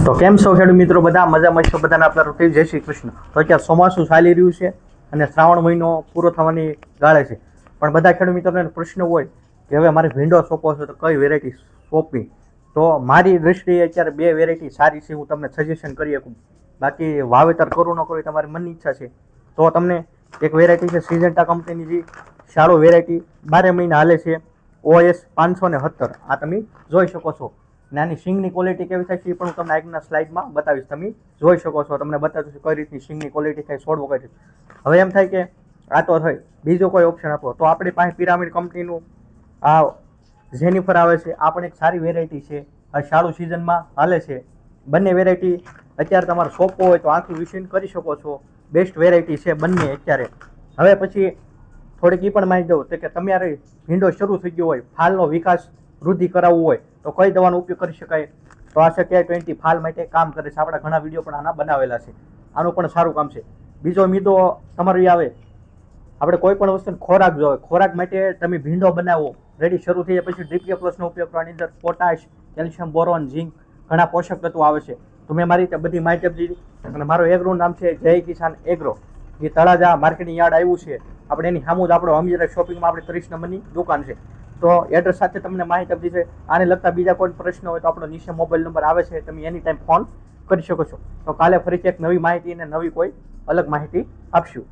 તો કેમ છો ખેડૂત મિત્રો? બધા મજામાં છો? બધાને આપણા રૂટીન જય શ્રી કૃષ્ણ. તો અત્યારે ચોમાસું ચાલી રહ્યું છે અને શ્રાવણ મહિનો પૂરો થવાની ગાળે છે, પણ બધા ખેડૂત મિત્રોને પ્રશ્ન હોય કે હવે મારે ભીંડો સોંપવો છે તો કઈ વેરાયટી સોંપવી. તો મારી દૃષ્ટિએ અત્યારે બે વેરાયટી સારી છે, હું તમને સજેશન કરી શકું. બાકી વાવેતર કરવું ન કરવું તમારી મનની ઈચ્છા છે. તો તમને એક વેરાયટી છે સિજન્ટા કંપનીની, જે સારો વેરાયટી 12 મહિના હાલે છે, OS 570. આ તમે જોઈ શકો છો. નાની સિંગની ક્વોલિટી કેવી થાય છે એ પણ હું તમને આગળના સ્લાઇડમાં બતાવીશ. તમે જોઈ શકો છો, તમને બતાવીશ કઈ રીતની સિંગની ક્વોલિટી થાય, છોડવો કઈ રીતે. હવે એમ થાય કે આ તો થઈ, બીજો કોઈ ઓપ્શન આપો તો આપણી પાસે પિરામિડ કંપનીનું આ જેનિફર આવે છે. આ પણ એક સારી વેરાયટી છે, આ શાળુ સિઝનમાં હાલે છે. બંને વેરાયટી અત્યારે તમારે સોંપવો હોય તો આંખું વિસીન કરી શકો છો. બેસ્ટ વેરાયટી છે બંને અત્યારે. હવે પછી થોડીક એ પણ માહિતી દઉં કે તમારે ભીંડો શરૂ થઈ ગયો હોય, ફાલનો વિકાસ વૃદ્ધિ કરાવવું હોય તો કઈ દવાનો ઉપયોગ કરી શકાય. તો આ છે 20 ફાલ માટે કામ કરે છે. આપણા ઘણા વિડીયો પણ આના બનાવેલા છે. આનું પણ સારું કામ છે. બીજો મુદ્દો તમારો એ આવે, આપણે કોઈ પણ વસ્તુ ખોરાક જોઈએ, ખોરાક માટે તમે ભીંડો બનાવો રેડી શરૂ થઈ જાય પછી ડ્રીપ પ્લસનો ઉપયોગ કરવાની અંદર પોટાશ, કેલ્શિયમ, બોરોન, ઝીંક ઘણા પોષક તત્વો આવે છે. તો મેં મારી રીતે બધી માહિતી આપી દીધી. અને મારો એગ્રોનું નામ છે જય કિસાન એગ્રો, જે તળાજા માર્કેટિંગ યાર્ડ આવ્યું છે. આપણે એની સામું જ આપણો અમીરા શોપિંગમાં આપણે 30 નંબરની દુકાન છે. તો એડ્રેસ સાથે તમને માહિતી આપી છે. આને લગતા બીજા કોઈ પ્રશ્ન હોય તો આપણો નીચે મોબાઈલ નંબર આવે છે, તમે એની ટાઈમ ફોન કરી શકો છો. તો કાલે ફરીથી એક નવી માહિતી અને નવી કોઈ અલગ માહિતી આપશું.